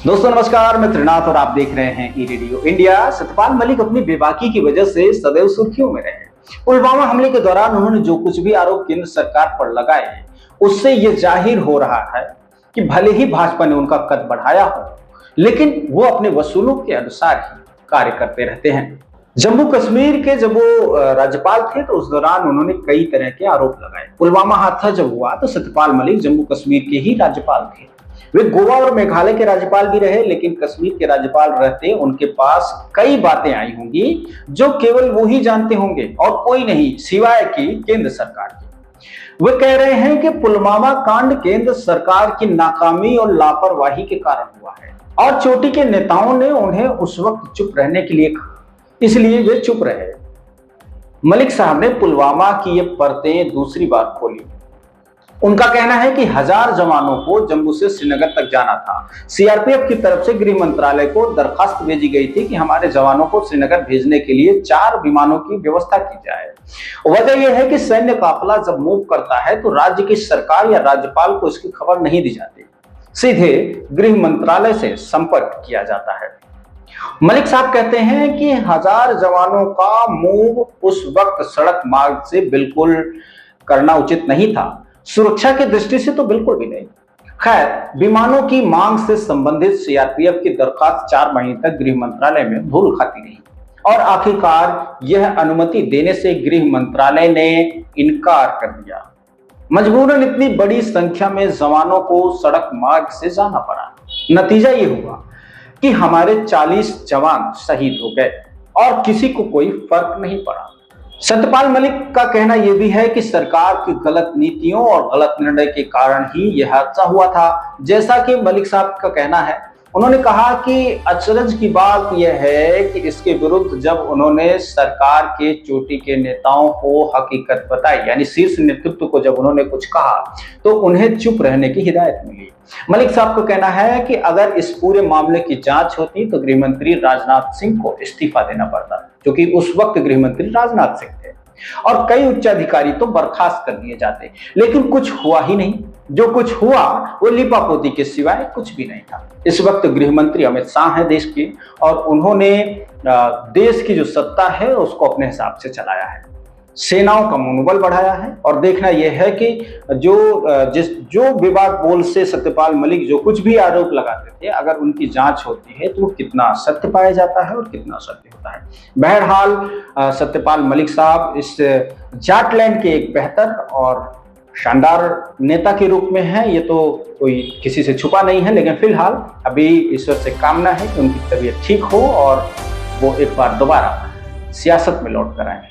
दोस्तों नमस्कार, मैं त्रिनाथ और आप देख रहे हैं ई रेडियो इंडिया। सत्यपाल मलिक अपनी बेबाकी की वजह से सदैव सुर्खियों में रहे। पुलवामा हमले के दौरान उन्होंने जो कुछ भी आरोप केंद्र सरकार पर लगाए हैं, उससे यह जाहिर हो रहा है कि भले ही भाजपा ने उनका कद बढ़ाया हो, लेकिन वो अपने वसूलों के अनुसार ही कार्य करते रहते हैं। जम्मू कश्मीर के जब वो राज्यपाल थे तो उस दौरान उन्होंने कई तरह के आरोप लगाए। पुलवामा हादसा जब हुआ तो सत्यपाल मलिक जम्मू कश्मीर के ही राज्यपाल थे। वे गोवा और मेघालय के राज्यपाल भी रहे, लेकिन कश्मीर के राज्यपाल रहते उनके पास कई बातें आई होंगी जो केवल वो ही जानते होंगे और कोई नहीं, सिवाय कि केंद्र सरकार की। वे कह रहे हैं कि पुलवामा कांड केंद्र सरकार की नाकामी और लापरवाही के कारण हुआ है और चोटी के नेताओं ने उन्हें उस वक्त चुप रहने के लिए कहा, इसलिए वे चुप रहे। मलिक साहब ने पुलवामा की ये परतें दूसरी बार खोली। उनका कहना है कि 1000 जवानों को जम्मू से श्रीनगर तक जाना था। सीआरपीएफ की तरफ से गृह मंत्रालय को दरखास्त भेजी गई थी कि हमारे जवानों को श्रीनगर भेजने के लिए 4 विमानों की व्यवस्था की जाए। वजह यह है कि सैन्य काफिला जब मूव करता है तो राज्य की सरकार या राज्यपाल को इसकी खबर नहीं दी जाती, सीधे गृह मंत्रालय से संपर्क किया जाता है। मलिक साहब कहते हैं कि 1000 जवानों का मूव उस वक्त सड़क मार्ग से बिल्कुल करना उचित नहीं था, सुरक्षा की दृष्टि से तो बिल्कुल भी नहीं। खैर, विमानों की मांग से संबंधित सीआरपीएफ की दरखास्त 4 महीने तक गृह मंत्रालय में धूल खाती रही और आखिरकार यह अनुमति देने से गृह मंत्रालय ने इनकार कर दिया। मजबूरन इतनी बड़ी संख्या में जवानों को सड़क मार्ग से जाना पड़ा। नतीजा ये हुआ कि हमारे 40 जवान शहीद हो गए और किसी को कोई फर्क नहीं पड़ा। सत्यपाल मलिक का कहना यह भी है कि सरकार की गलत नीतियों और गलत निर्णय के कारण ही यह हादसा हुआ था। जैसा कि मलिक साहब का कहना है, उन्होंने कहा कि अचरज की बात यह है कि इसके विरुद्ध जब उन्होंने सरकार के चोटी के नेताओं को हकीकत बताई, यानी शीर्ष नेतृत्व को जब उन्होंने कुछ कहा तो उन्हें चुप रहने की हिदायत मिली। मलिक साहब का कहना है कि अगर इस पूरे मामले की जांच होती तो गृह मंत्री राजनाथ सिंह को इस्तीफा देना पड़ता, क्योंकि उस वक्त गृह मंत्री राजनाथ सिंह थे और कई उच्च अधिकारी तो बर्खास्त कर दिए जाते, लेकिन कुछ हुआ ही नहीं। जो कुछ हुआ वो लिपापोती के सिवाय कुछ भी नहीं था। इस वक्त गृह मंत्री अमित शाह हैं देश के, और उन्होंने देश की जो सत्ता है उसको अपने हिसाब से चलाया है, सेनाओं का मनोबल बढ़ाया है। और देखना यह है कि जो विवाद बोल से सत्यपाल मलिक जो कुछ भी आरोप लगाते थे, अगर उनकी जांच होती है तो कितना सत्य पाया जाता है और कितना सत्य होता है। बहरहाल सत्यपाल मलिक साहब इस जाटलैंड के एक बेहतर और शानदार नेता के रूप में है, ये तो कोई किसी से छुपा नहीं है। लेकिन फिलहाल अभी ईश्वर से कामना है कि उनकी तबीयत ठीक हो और वो एक बार दोबारा सियासत में लौट कर आए।